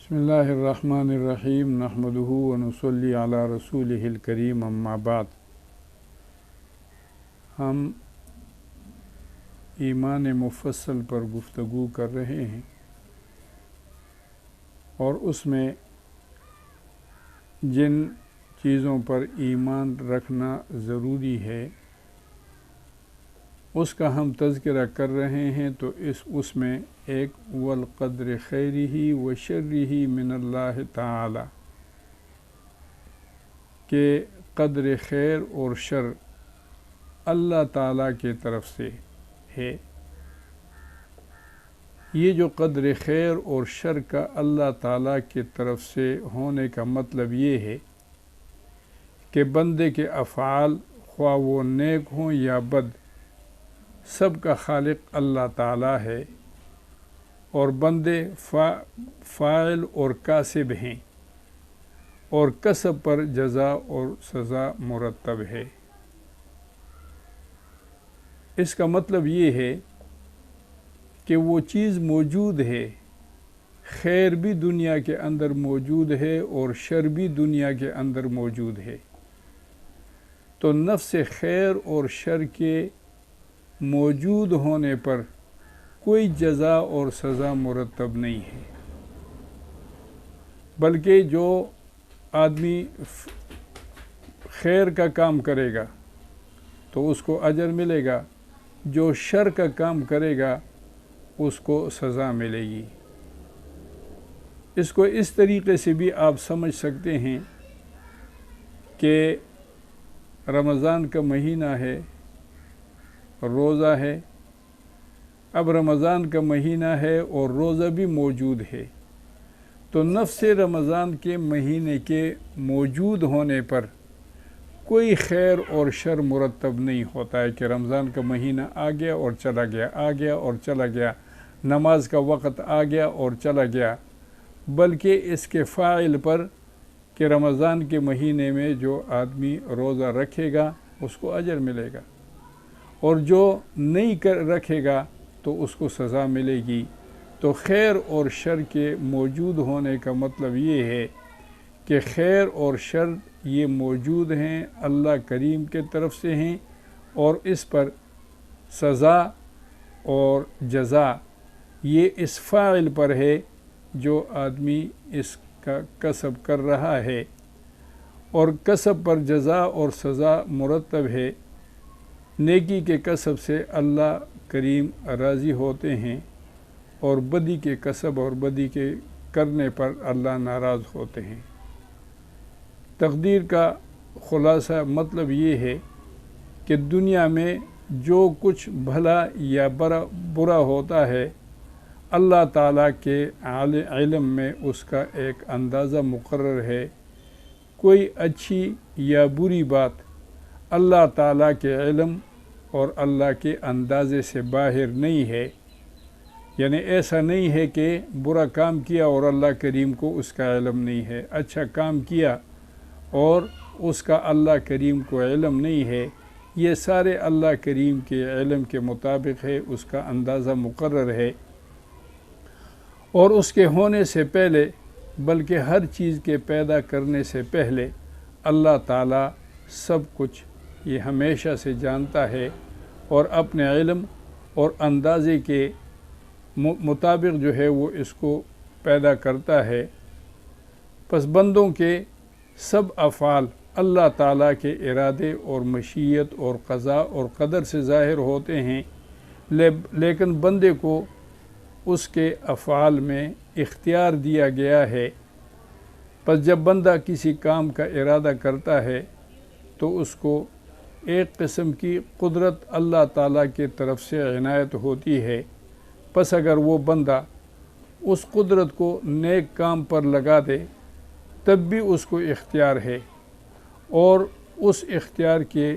بسم اللہ الرحمن الرحیم نحمدہ ونصلی علی رسولہ الکریم اما بعد۔ ہم ایمان مفصل پر گفتگو کر رہے ہیں اور اس میں جن چیزوں پر ایمان رکھنا ضروری ہے اس کا ہم تذکرہ کر رہے ہیں، تو اس میں ایک والقدر خیرہ و شرہ من اللہ تعالی کہ قدر خیر اور شر اللہ تعالیٰ کی طرف سے ہے۔ یہ جو قدر خیر اور شر کا اللہ تعالیٰ کی طرف سے ہونے کا مطلب یہ ہے کہ بندے کے افعال خواہ وہ نیک ہوں یا بد، سب کا خالق اللہ تعالیٰ ہے اور بندے فاعل اور کاسب ہیں اور کسب پر جزا اور سزا مرتب ہے۔ اس کا مطلب یہ ہے کہ وہ چیز موجود ہے، خیر بھی دنیا کے اندر موجود ہے اور شر بھی دنیا کے اندر موجود ہے، تو نفس خیر اور شر کے موجود ہونے پر کوئی جزا اور سزا مرتب نہیں ہے، بلکہ جو آدمی خیر کا کام کرے گا تو اس کو اجر ملے گا، جو شر کا کام کرے گا اس کو سزا ملے گی۔ اس کو اس طریقے سے بھی آپ سمجھ سکتے ہیں کہ رمضان کا مہینہ ہے، روزہ ہے۔ اب رمضان کا مہینہ ہے اور روزہ بھی موجود ہے، تو نفس رمضان کے مہینے کے موجود ہونے پر کوئی خیر اور شر مرتب نہیں ہوتا ہے کہ رمضان کا مہینہ آ گیا اور چلا گیا، آ گیا اور چلا گیا، نماز کا وقت آ گیا اور چلا گیا، بلکہ اس کے فاعل پر کہ رمضان کے مہینے میں جو آدمی روزہ رکھے گا اس کو اجر ملے گا اور جو نہیں رکھے گا تو اس کو سزا ملے گی۔ تو خیر اور شر کے موجود ہونے کا مطلب یہ ہے کہ خیر اور شر یہ موجود ہیں، اللہ کریم کے طرف سے ہیں اور اس پر سزا اور جزا یہ اس فاعل پر ہے جو آدمی اس کا کسب کر رہا ہے، اور کسب پر جزا اور سزا مرتب ہے۔ نیکی کے کسب سے اللہ کریم راضی ہوتے ہیں اور بدی کے کسب اور بدی کے کرنے پر اللہ ناراض ہوتے ہیں۔ تقدیر کا خلاصہ مطلب یہ ہے کہ دنیا میں جو کچھ بھلا یا برا ہوتا ہے، اللہ تعالیٰ کے علم میں اس کا ایک اندازہ مقرر ہے۔ کوئی اچھی یا بری بات اللہ تعالیٰ کے علم اور اللہ کے اندازے سے باہر نہیں ہے، یعنی ایسا نہیں ہے کہ برا کام کیا اور اللہ کریم کو اس کا علم نہیں ہے، اچھا کام کیا اور اس کا اللہ کریم کو علم نہیں ہے، یہ سارے اللہ کریم کے علم کے مطابق ہے، اس کا اندازہ مقرر ہے اور اس کے ہونے سے پہلے، بلکہ ہر چیز کے پیدا کرنے سے پہلے اللہ تعالیٰ سب کچھ یہ ہمیشہ سے جانتا ہے اور اپنے علم اور اندازے کے مطابق جو ہے وہ اس کو پیدا کرتا ہے۔ پس بندوں کے سب افعال اللہ تعالیٰ کے ارادے اور مشیت اور قضاء اور قدر سے ظاہر ہوتے ہیں، لیکن بندے کو اس کے افعال میں اختیار دیا گیا ہے۔ پس جب بندہ کسی کام کا ارادہ کرتا ہے تو اس کو ایک قسم کی قدرت اللہ تعالیٰ کی طرف سے عنایت ہوتی ہے، پس اگر وہ بندہ اس قدرت کو نیک کام پر لگا دے تب بھی اس کو اختیار ہے، اور اس اختیار کے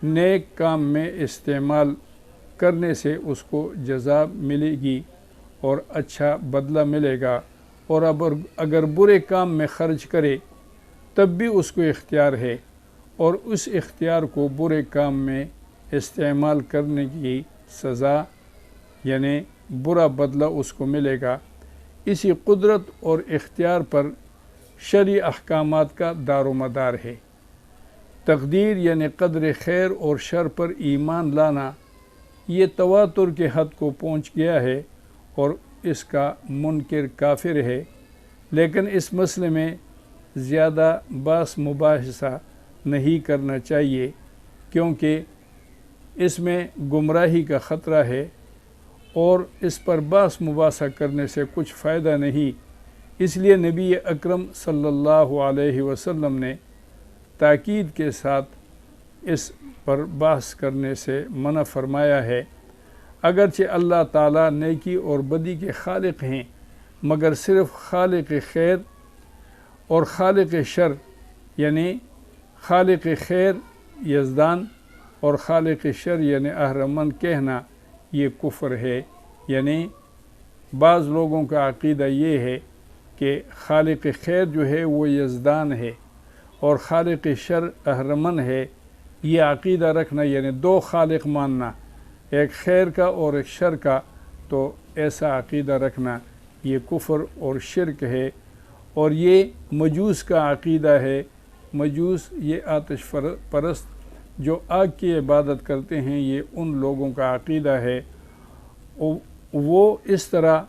نیک کام میں استعمال کرنے سے اس کو جزا ملے گی اور اچھا بدلہ ملے گا، اور اگر برے کام میں خرچ کرے تب بھی اس کو اختیار ہے، اور اس اختیار کو برے کام میں استعمال کرنے کی سزا یعنی برا بدلہ اس کو ملے گا۔ اسی قدرت اور اختیار پر شرعی احکامات کا دار و مدار ہے۔ تقدیر یعنی قدر خیر اور شر پر ایمان لانا یہ تواتر کے حد کو پہنچ گیا ہے اور اس کا منکر کافر ہے، لیکن اس مسئلے میں زیادہ بحث مباحثہ نہیں کرنا چاہیے کیونکہ اس میں گمراہی کا خطرہ ہے اور اس پر بحث مباحثہ کرنے سے کچھ فائدہ نہیں۔ اس لیے نبی اکرم صلی اللہ علیہ وسلم نے تاکید کے ساتھ اس پر بحث کرنے سے منع فرمایا ہے۔ اگرچہ اللہ تعالیٰ نیکی اور بدی کے خالق ہیں، مگر صرف خالق خیر اور خالق شر یعنی خالق خیر یزدان اور خالق شر یعنی اہرمن کہنا یہ کفر ہے۔ یعنی بعض لوگوں کا عقیدہ یہ ہے کہ خالق خیر جو ہے وہ یزدان ہے اور خالق شر اہرمن ہے۔ یہ عقیدہ رکھنا یعنی دو خالق ماننا، ایک خیر کا اور ایک شر کا، تو ایسا عقیدہ رکھنا یہ کفر اور شرک ہے، اور یہ مجوس کا عقیدہ ہے۔ مجوس یہ آتش پرست جو آگ کی عبادت کرتے ہیں، یہ ان لوگوں کا عقیدہ ہے۔ وہ اس طرح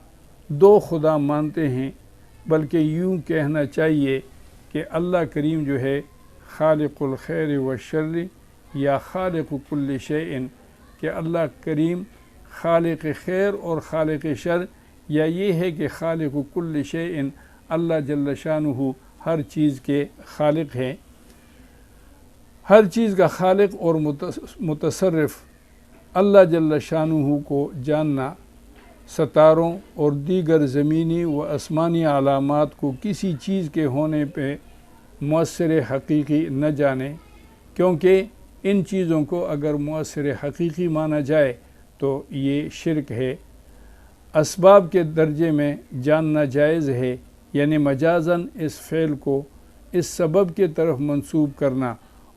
دو خدا مانتے ہیں، بلکہ یوں کہنا چاہیے کہ اللہ کریم جو ہے خالق الخیر والشر یا خالق کل شیء، کہ اللہ کریم خالق خیر اور خالق شر، یا یہ ہے کہ خالق کل شیء، اللہ جل شانہ ہر چیز کے خالق ہیں، ہر چیز کا خالق اور متصرف۔ اللہ جل شانہ کو جاننا، ستاروں اور دیگر زمینی و آسمانی علامات کو کسی چیز کے ہونے پہ مؤثر حقیقی نہ جانے، کیونکہ ان چیزوں کو اگر مؤثر حقیقی مانا جائے تو یہ شرک ہے۔ اسباب کے درجے میں جاننا جائز ہے، یعنی مجازاً اس فعل کو اس سبب کے طرف منسوب کرنا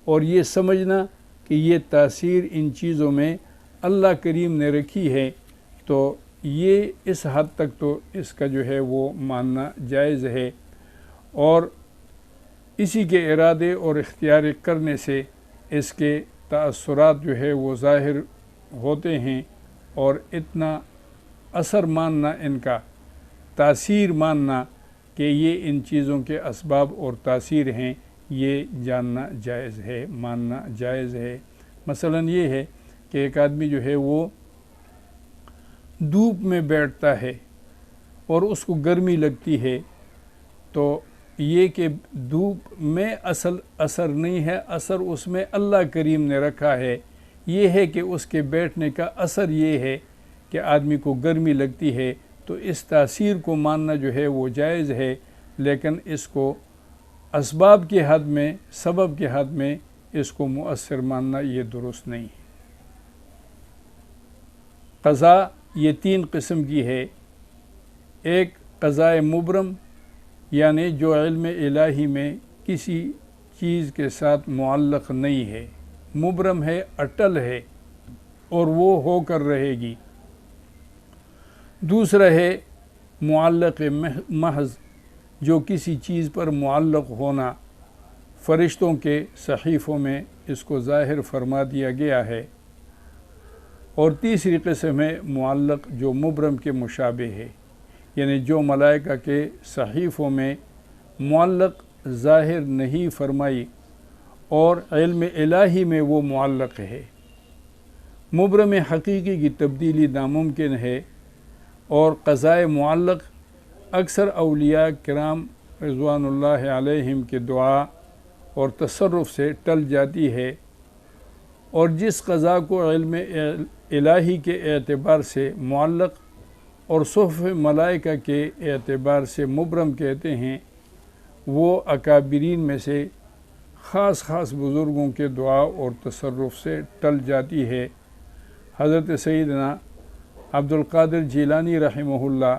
اور یہ سمجھنا کہ یہ تاثیر ان چیزوں میں اللہ کریم نے رکھی ہے، تو یہ اس حد تک تو اس کا جو ہے وہ ماننا جائز ہے، اور اسی کے ارادے اور اختیار کرنے سے اس کے تأثرات جو ہے وہ ظاہر ہوتے ہیں، اور اتنا اثر ماننا، ان کا تاثیر ماننا کہ یہ ان چیزوں کے اسباب اور تاثیر ہیں، یہ جاننا جائز ہے، ماننا جائز ہے۔ مثلاً یہ ہے کہ ایک آدمی جو ہے وہ دھوپ میں بیٹھتا ہے اور اس کو گرمی لگتی ہے، تو یہ کہ دھوپ میں اصل اثر نہیں ہے، اثر اس میں اللہ کریم نے رکھا ہے۔ یہ ہے کہ اس کے بیٹھنے کا اثر یہ ہے کہ آدمی کو گرمی لگتی ہے، تو اس تاثیر کو ماننا جو ہے وہ جائز ہے، لیکن اس کو اسباب کی حد میں، سبب کی حد میں اس کو مؤثر ماننا یہ درست نہیں ہے۔ قضا یہ تین قسم کی ہے۔ ایک قضاء مبرم، یعنی جو علم الہی میں کسی چیز کے ساتھ معلق نہیں ہے، مبرم ہے، اٹل ہے اور وہ ہو کر رہے گی۔ دوسرا ہے معلق محض، جو کسی چیز پر معلق ہونا، فرشتوں کے صحیفوں میں اس کو ظاہر فرما دیا گیا ہے۔ اور تیسری قسم ہے معلق جو مبرم کے مشابہ ہے، یعنی جو ملائکہ کے صحیفوں میں معلق ظاہر نہیں فرمائی اور علم الہی میں وہ معلق ہے۔ مبرم حقیقی کی تبدیلی ناممکن ہے، اور قضاء معلق اکثر اولیاء کرام رضوان اللہ علیہم کے دعا اور تصرف سے ٹل جاتی ہے، اور جس قضا کو علم الہی کے اعتبار سے معلق اور صحف ملائکہ کے اعتبار سے مبرم کہتے ہیں، وہ اکابرین میں سے خاص بزرگوں کے دعا اور تصرف سے ٹل جاتی ہے۔ حضرت سیدنا عبد القادر جیلانی رحمہ اللہ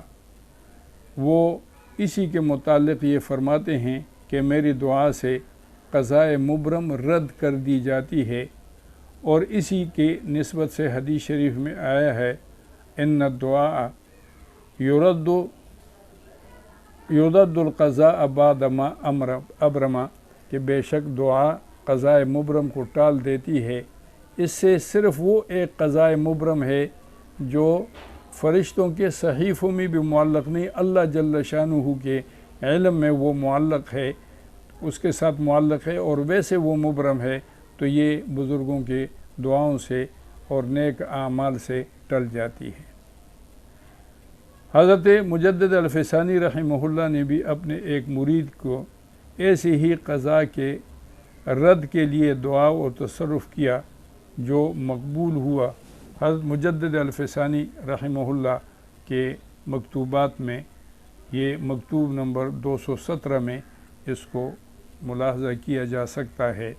وہ اسی کے متعلق یہ فرماتے ہیں کہ میری دعا سے قضاء مبرم رد کر دی جاتی ہے، اور اسی کے نسبت سے حدیث شریف میں آیا ہے ان الدعاء یرد یُرَدُّ القضاء بعد ما ابرما کہ بے شک دعا قضاء مبرم کو ٹال دیتی ہے۔ اس سے صرف وہ ایک قضاء مبرم ہے جو فرشتوں کے صحیفوں میں بھی معلق نہیں، اللہ جل شانہ کے علم میں وہ معلق ہے، اس کے ساتھ معلق ہے، اور ویسے وہ مبرم ہے، تو یہ بزرگوں کے دعاؤں سے اور نیک اعمال سے ٹل جاتی ہے۔ حضرت مجدد الفسانی رحمہ اللہ نے بھی اپنے ایک مرید کو ایسی ہی قضاء کے رد کے لیے دعا و تصرف کیا جو مقبول ہوا۔ حضرت مجدد الفسانی رحمہ اللہ کے مکتوبات میں یہ مکتوب نمبر 217 میں اس کو ملاحظہ کیا جا سکتا ہے۔